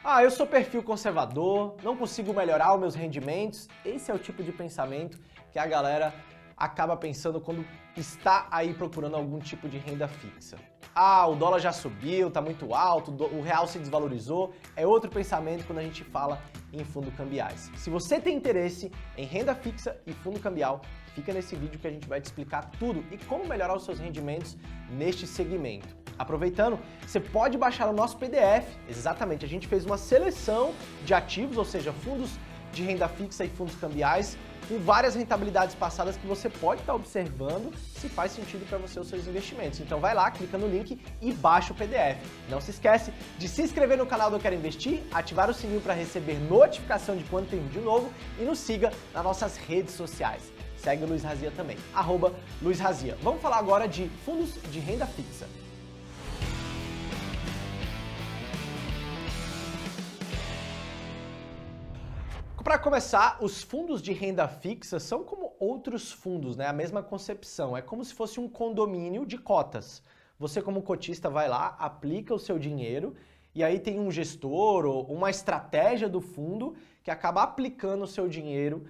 Ah, eu sou perfil conservador, não consigo melhorar os meus rendimentos. Esse é o tipo de pensamento que a galera acaba pensando quando está aí procurando algum tipo de renda fixa. Ah, o dólar já subiu, tá muito alto, o real se desvalorizou. É outro pensamento quando a gente fala em fundo cambiais. Se você tem interesse em renda fixa e fundo cambial, fica nesse vídeo que a gente vai te explicar tudo e como melhorar os seus rendimentos neste segmento. Aproveitando, você pode baixar o nosso PDF. Exatamente, a gente fez uma seleção de ativos, ou seja, fundos de renda fixa e fundos cambiais, com várias rentabilidades passadas que você pode estar observando se faz sentido para você os seus investimentos. Então vai lá, clica no link e baixa o PDF. Não se esquece de se inscrever no canal do Eu Quero Investir, ativar o sininho para receber notificação de quando tem vídeo novo e nos siga nas nossas redes sociais. Segue o Luiz Razia também, @Luiz Razia. Vamos falar agora de fundos de renda fixa. Para começar, os fundos de renda fixa são como outros fundos, né? A mesma concepção. É como se fosse um condomínio de cotas. Você, como cotista, vai lá, aplica o seu dinheiro e aí tem um gestor ou uma estratégia do fundo que acaba aplicando o seu dinheiro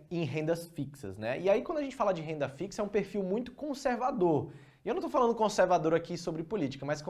em rendas fixas, né? E aí, quando a gente fala de renda fixa, é um perfil muito conservador. E eu não estou falando conservador aqui sobre política, mas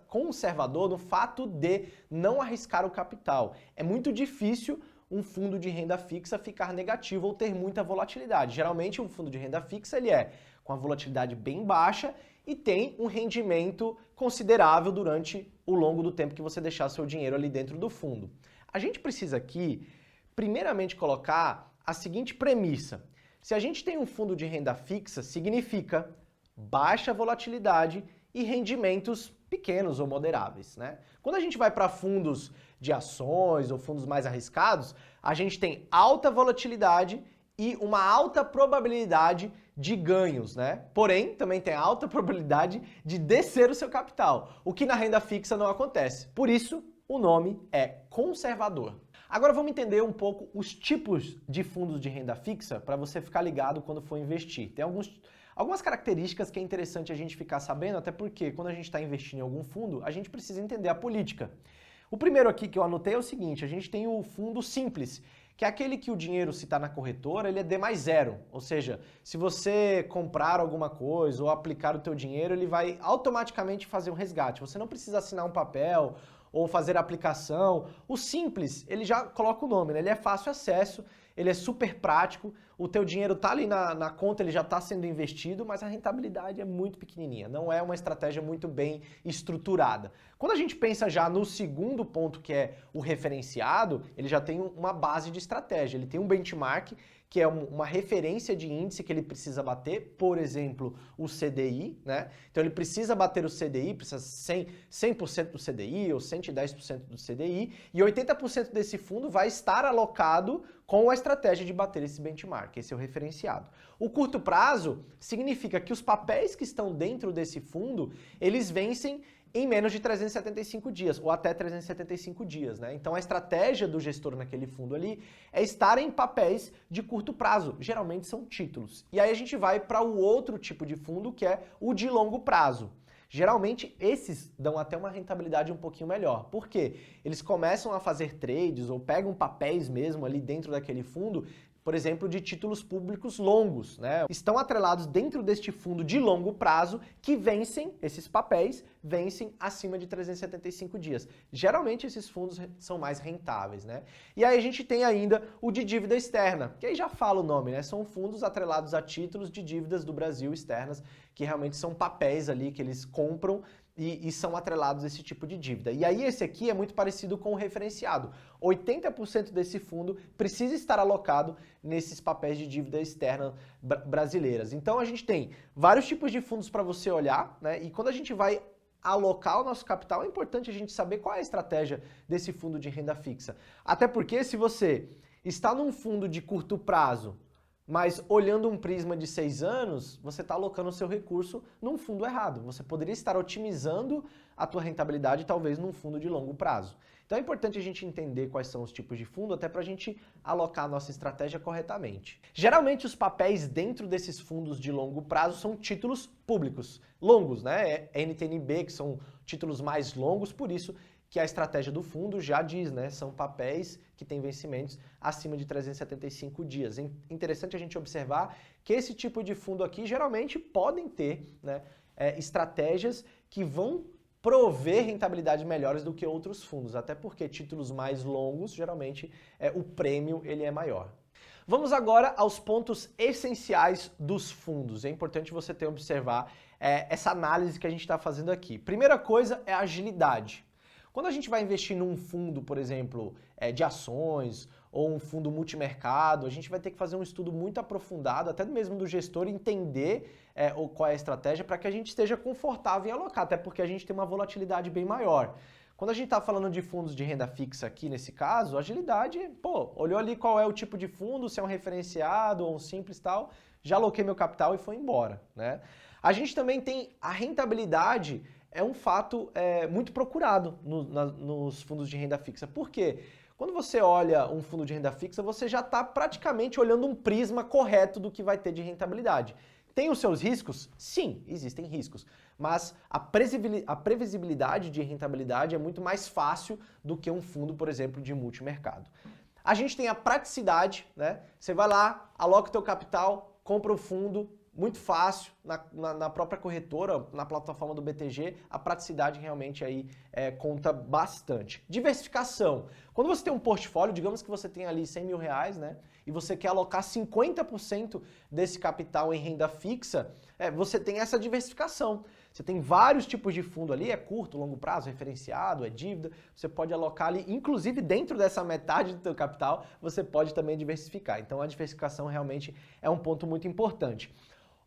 conservador no fato de não arriscar o capital. É muito difícil um fundo de renda fixa ficar negativo ou ter muita volatilidade. Geralmente um fundo de renda fixa ele é com a volatilidade bem baixa e tem um rendimento considerável durante o longo do tempo que você deixar seu dinheiro ali dentro do fundo. A gente precisa aqui, primeiramente, colocar a seguinte premissa. Se a gente tem um fundo de renda fixa, significa baixa volatilidade e rendimentos pequenos ou moderáveis, né? Quando a gente vai para fundos de ações ou fundos mais arriscados, a gente tem alta volatilidade e uma alta probabilidade de ganhos, né? Porém, também tem alta probabilidade de descer o seu capital, o que na renda fixa não acontece. Por isso, o nome é conservador. Agora vamos entender um pouco os tipos de fundos de renda fixa para você ficar ligado quando for investir. Tem algumas características que é interessante a gente ficar sabendo, até porque quando a gente está investindo em algum fundo, a gente precisa entender a política. O primeiro aqui que eu anotei é o seguinte, a gente tem o fundo simples, que é aquele que o dinheiro, se está na corretora, ele é D mais zero. Ou seja, se você comprar alguma coisa ou aplicar o teu dinheiro, ele vai automaticamente fazer um resgate. Você não precisa assinar um papel ou fazer a aplicação. O simples, ele já coloca o nome, né? Ele é fácil acesso, ele é super prático, o teu dinheiro está ali na conta, ele já está sendo investido, mas a rentabilidade é muito pequenininha, não é uma estratégia muito bem estruturada. Quando a gente pensa já no segundo ponto, que é o referenciado, ele já tem uma base de estratégia, ele tem um benchmark, que é uma referência de índice que ele precisa bater, por exemplo, o CDI, né? Então ele precisa bater o CDI, precisa 100% do CDI ou 110% do CDI, e 80% desse fundo vai estar alocado com a estratégia de bater esse benchmark, esse é o referenciado. O curto prazo significa que os papéis que estão dentro desse fundo, eles vencem em menos de 375 dias, ou até 375 dias, né? Então a estratégia do gestor naquele fundo ali é estar em papéis de curto prazo, geralmente são títulos. E aí a gente vai para o outro tipo de fundo, que é o de longo prazo. Geralmente esses dão até uma rentabilidade um pouquinho melhor. Por quê? Eles começam a fazer trades ou pegam papéis mesmo ali dentro daquele fundo, por exemplo, de títulos públicos longos, né? Estão atrelados dentro deste fundo de longo prazo que vencem, esses papéis, vencem acima de 375 dias. Geralmente esses fundos são mais rentáveis, né? E aí a gente tem ainda o de dívida externa, que aí já fala o nome, né? São fundos atrelados a títulos de dívidas do Brasil externas, que realmente são papéis ali que eles compram e são atrelados a esse tipo de dívida. E aí esse aqui é muito parecido com o referenciado. 80% desse fundo precisa estar alocado nesses papéis de dívida externa brasileiras. Então a gente tem vários tipos de fundos para você olhar, né? E quando a gente vai alocar o nosso capital, é importante a gente saber qual é a estratégia desse fundo de renda fixa. Até porque se você está num fundo de curto prazo, mas olhando um prisma de 6 anos, você está alocando o seu recurso num fundo errado. Você poderia estar otimizando a tua rentabilidade talvez num fundo de longo prazo. Então é importante a gente entender quais são os tipos de fundo até para a gente alocar a nossa estratégia corretamente. Geralmente os papéis dentro desses fundos de longo prazo são títulos públicos, longos, né? É NTN-B, que são títulos mais longos, por isso que a estratégia do fundo já diz, né? São papéis que têm vencimentos acima de 375 dias. É interessante a gente observar que esse tipo de fundo aqui geralmente podem ter, né, estratégias que vão prover rentabilidades melhores do que outros fundos, até porque títulos mais longos, geralmente, o prêmio ele é maior. Vamos agora aos pontos essenciais dos fundos. É importante você ter observar essa análise que a gente está fazendo aqui. Primeira coisa é a agilidade. Quando a gente vai investir num fundo, por exemplo, de ações ou um fundo multimercado, a gente vai ter que fazer um estudo muito aprofundado, até mesmo do gestor, entender qual é a estratégia para que a gente esteja confortável em alocar, até porque a gente tem uma volatilidade bem maior. Quando a gente está falando de fundos de renda fixa aqui, nesse caso, agilidade, olhou ali qual é o tipo de fundo, se é um referenciado ou um simples e tal, já aloquei meu capital e foi embora, né? A gente também tem a rentabilidade, é um fato muito procurado nos fundos de renda fixa. Por quê? Quando você olha um fundo de renda fixa, você já está praticamente olhando um prisma correto do que vai ter de rentabilidade. Tem os seus riscos? Sim, existem riscos. Mas a previsibilidade de rentabilidade é muito mais fácil do que um fundo, por exemplo, de multimercado. A gente tem a praticidade, né? Você vai lá, aloca o teu capital, compra o fundo, muito fácil, na própria corretora, na plataforma do BTG, a praticidade realmente aí conta bastante. Diversificação. Quando você tem um portfólio, digamos que você tem ali 100 mil reais, né? E você quer alocar 50% desse capital em renda fixa, você tem essa diversificação. Você tem vários tipos de fundo ali, é curto, longo prazo, referenciado, é dívida, você pode alocar ali, inclusive dentro dessa metade do seu capital, você pode também diversificar. Então a diversificação realmente é um ponto muito importante.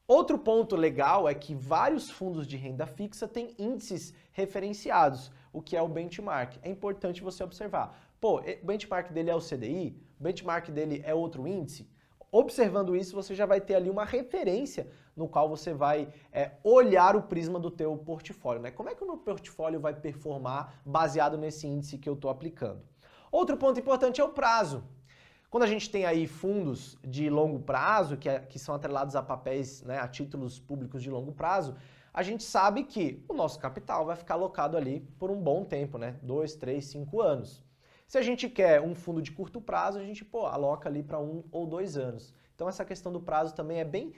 Outro ponto legal é que vários fundos de renda fixa têm índices referenciados, o que é o benchmark. É importante você observar. O benchmark dele é o CDI, o benchmark dele é outro índice. Observando isso, você já vai ter ali uma referência no qual você vai olhar o prisma do teu portfólio, né? Como é que o meu portfólio vai performar baseado nesse índice que eu estou aplicando? Outro ponto importante é o prazo. Quando a gente tem aí fundos de longo prazo, que são atrelados a papéis, né, a títulos públicos de longo prazo, a gente sabe que o nosso capital vai ficar alocado ali por um bom tempo, né? 2, 3, 5 anos. Se a gente quer um fundo de curto prazo, a gente aloca ali para 1 ou 2 anos. Então essa questão do prazo também é bem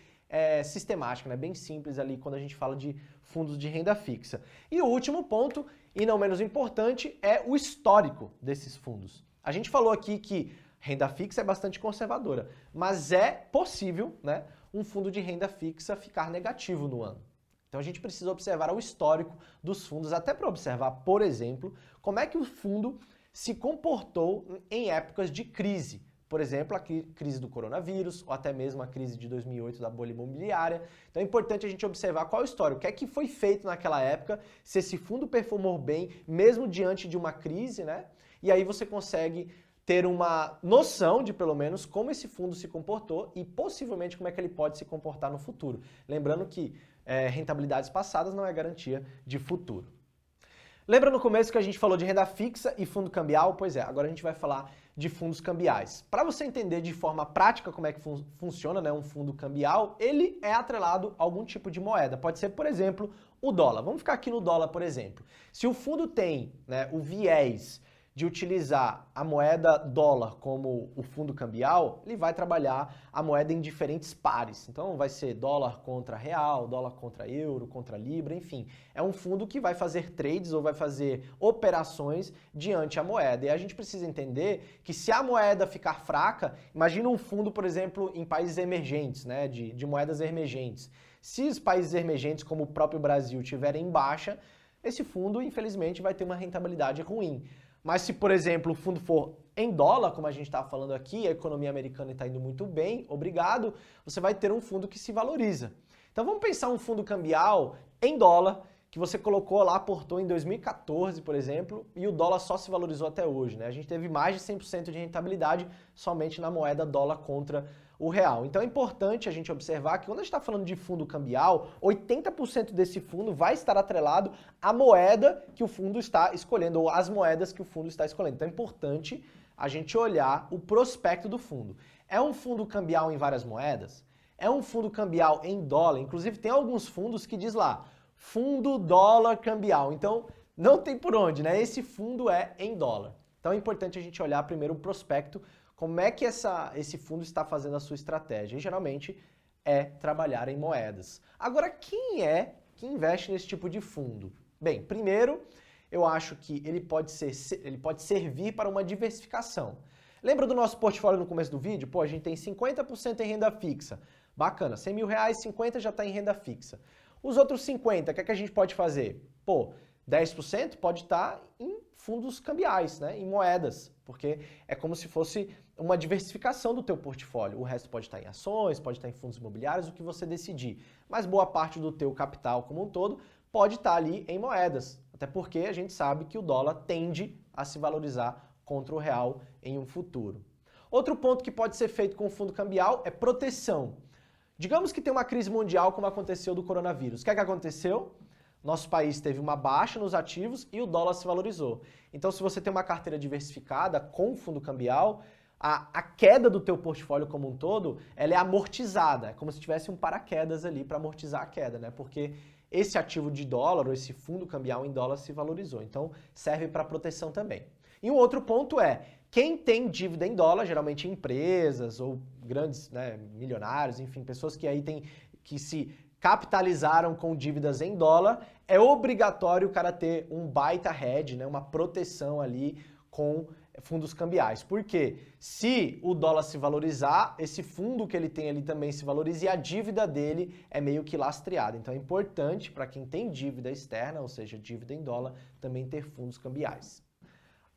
sistemática, né? Bem simples ali quando a gente fala de fundos de renda fixa. E o último ponto, e não menos importante, é o histórico desses fundos. A gente falou aqui que renda fixa é bastante conservadora, mas é possível, né, um fundo de renda fixa ficar negativo no ano. Então a gente precisa observar o histórico dos fundos, até para observar, por exemplo, como é que o fundo se comportou em épocas de crise. Por exemplo, a crise do coronavírus, ou até mesmo a crise de 2008 da bolha imobiliária. Então é importante a gente observar qual é o histórico, o que é que foi feito naquela época, se esse fundo performou bem, mesmo diante de uma crise, né? E aí você consegue ter uma noção de, pelo menos, como esse fundo se comportou e, possivelmente, como é que ele pode se comportar no futuro. Lembrando que rentabilidades passadas não é garantia de futuro. Lembra no começo que a gente falou de renda fixa e fundo cambial? Pois é, agora a gente vai falar de fundos cambiais. Para você entender de forma prática como é que funciona, né, um fundo cambial, ele é atrelado a algum tipo de moeda. Pode ser, por exemplo, o dólar. Vamos ficar aqui no dólar, por exemplo. Se o fundo tem, né, o viés de utilizar a moeda dólar como o fundo cambial, ele vai trabalhar a moeda em diferentes pares. Então vai ser dólar contra real, dólar contra euro, contra libra, enfim. É um fundo que vai fazer trades ou vai fazer operações diante a moeda. E a gente precisa entender que se a moeda ficar fraca, imagina um fundo, por exemplo, em países emergentes, né, de moedas emergentes. Se os países emergentes, como o próprio Brasil, tiverem em baixa, esse fundo, infelizmente, vai ter uma rentabilidade ruim. Mas se, por exemplo, o fundo for em dólar, como a gente está falando aqui, a economia americana está indo muito bem, obrigado, você vai ter um fundo que se valoriza. Então vamos pensar um fundo cambial em dólar, que você colocou lá, aportou em 2014, por exemplo, e o dólar só se valorizou até hoje, né? A gente teve mais de 100% de rentabilidade somente na moeda dólar contra o real. Então é importante a gente observar que quando a gente está falando de fundo cambial, 80% desse fundo vai estar atrelado à moeda que o fundo está escolhendo, ou às moedas que o fundo está escolhendo. Então é importante a gente olhar o prospecto do fundo. É um fundo cambial em várias moedas? É um fundo cambial em dólar? Inclusive tem alguns fundos que diz lá, fundo dólar cambial. Então não tem por onde, né? Esse fundo é em dólar. Então é importante a gente olhar primeiro o prospecto, como é que esse fundo está fazendo a sua estratégia. E geralmente é trabalhar em moedas. Agora, quem é que investe nesse tipo de fundo? Bem, primeiro, eu acho que ele pode servir para uma diversificação. Lembra do nosso portfólio no começo do vídeo? Pô, a gente tem 50% em renda fixa. Bacana, 100 mil reais, 50 já está em renda fixa. Os outros 50, o que é que a gente pode fazer? Pô, 10% pode estar em fundos cambiais, né, em moedas, porque é como se fosse uma diversificação do teu portfólio. O resto pode estar em ações, pode estar em fundos imobiliários, o que você decidir. Mas boa parte do teu capital como um todo pode estar ali em moedas, até porque a gente sabe que o dólar tende a se valorizar contra o real em um futuro. Outro ponto que pode ser feito com o fundo cambial é proteção. Digamos que tem uma crise mundial como aconteceu do coronavírus. O que é que aconteceu? Nosso país teve uma baixa nos ativos e o dólar se valorizou. Então, se você tem uma carteira diversificada com fundo cambial, a queda do teu portfólio como um todo, ela é amortizada. É como se tivesse um paraquedas ali para amortizar a queda, né? Porque esse ativo de dólar, ou esse fundo cambial em dólar se valorizou. Então, serve para proteção também. E um outro ponto é, quem tem dívida em dólar, geralmente empresas ou grandes, né, milionários, enfim, pessoas que aí que se capitalizaram com dívidas em dólar, é obrigatório o cara ter um baita hedge, né, uma proteção ali com fundos cambiais. Por quê? Se o dólar se valorizar, esse fundo que ele tem ali também se valoriza e a dívida dele é meio que lastreada. Então é importante para quem tem dívida externa, ou seja, dívida em dólar, também ter fundos cambiais.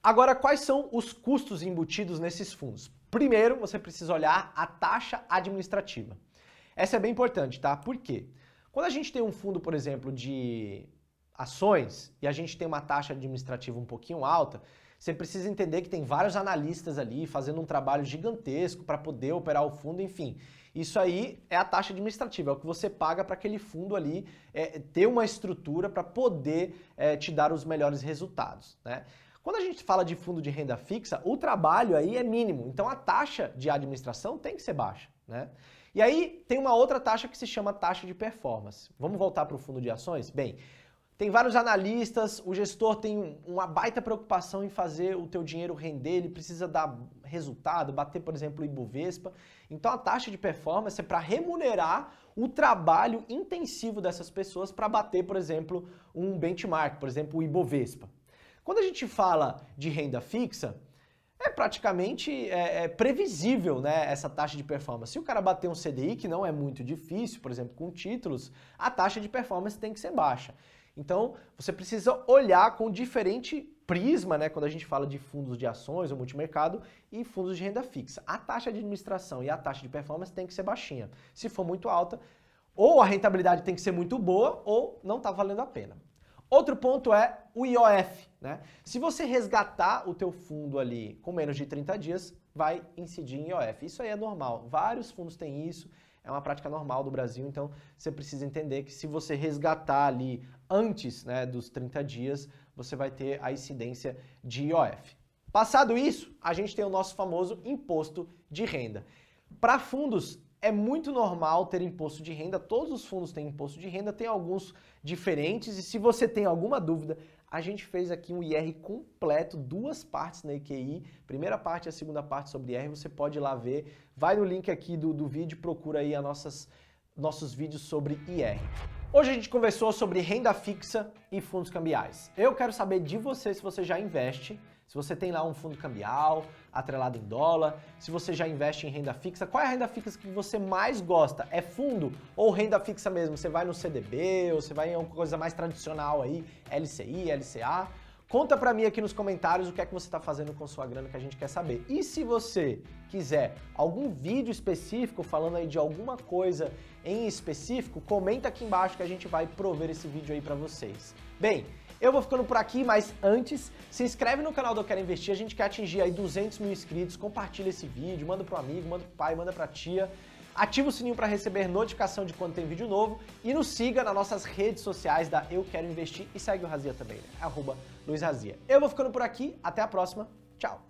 Agora, quais são os custos embutidos nesses fundos? Primeiro, você precisa olhar a taxa administrativa. Essa é bem importante, tá? Por quê? Quando a gente tem um fundo, por exemplo, de ações e a gente tem uma taxa administrativa um pouquinho alta, você precisa entender que tem vários analistas ali fazendo um trabalho gigantesco para poder operar o fundo, enfim. Isso aí é a taxa administrativa, é o que você paga para aquele fundo ali ter uma estrutura para poder te dar os melhores resultados, né? Quando a gente fala de fundo de renda fixa, o trabalho aí é mínimo, então a taxa de administração tem que ser baixa, né? E aí tem uma outra taxa que se chama taxa de performance. Vamos voltar para o fundo de ações? Bem, tem vários analistas, o gestor tem uma baita preocupação em fazer o teu dinheiro render, ele precisa dar resultado, bater, por exemplo, o Ibovespa. Então a taxa de performance é para remunerar o trabalho intensivo dessas pessoas para bater, por exemplo, um benchmark, por exemplo, o Ibovespa. Quando a gente fala de renda fixa, é praticamente previsível, né, essa taxa de performance. Se o cara bater um CDI, que não é muito difícil, por exemplo, com títulos, a taxa de performance tem que ser baixa. Então, você precisa olhar com diferente prisma, né, quando a gente fala de fundos de ações ou multimercado e fundos de renda fixa. A taxa de administração e a taxa de performance tem que ser baixinha. Se for muito alta, ou a rentabilidade tem que ser muito boa, ou não está valendo a pena. Outro ponto é o IOF, né? Se você resgatar o teu fundo ali com menos de 30 dias, vai incidir em IOF. Isso aí é normal, vários fundos têm isso, é uma prática normal do Brasil, então você precisa entender que se você resgatar ali antes, né, dos 30 dias, você vai ter a incidência de IOF. Passado isso, a gente tem o nosso famoso imposto de renda. Para fundos, é muito normal ter imposto de renda, todos os fundos têm imposto de renda, tem alguns diferentes, e se você tem alguma dúvida, a gente fez aqui um IR completo, 2 partes na EQI, primeira parte e a segunda parte sobre IR, você pode ir lá ver, vai no link aqui do vídeo, procura aí nossos vídeos sobre IR. Hoje a gente conversou sobre renda fixa e fundos cambiais. Eu quero saber de você se você já investe, se você tem lá um fundo cambial, atrelado em dólar, se você já investe em renda fixa, qual é a renda fixa que você mais gosta? É fundo ou renda fixa mesmo? Você vai no CDB ou você vai em alguma coisa mais tradicional aí, LCI, LCA? Conta pra mim aqui nos comentários o que é que você tá fazendo com sua grana que a gente quer saber. E se você quiser algum vídeo específico falando aí de alguma coisa em específico, comenta aqui embaixo que a gente vai prover esse vídeo aí pra vocês. Bem, eu vou ficando por aqui, mas antes, se inscreve no canal do Eu Quero Investir, a gente quer atingir aí 200 mil inscritos, compartilha esse vídeo, manda pro amigo, manda pro pai, manda pra tia, ativa o sininho para receber notificação de quando tem vídeo novo e nos siga nas nossas redes sociais da Eu Quero Investir e segue o Razia também, né? @LuizRazia. Eu vou ficando por aqui, até a próxima, tchau!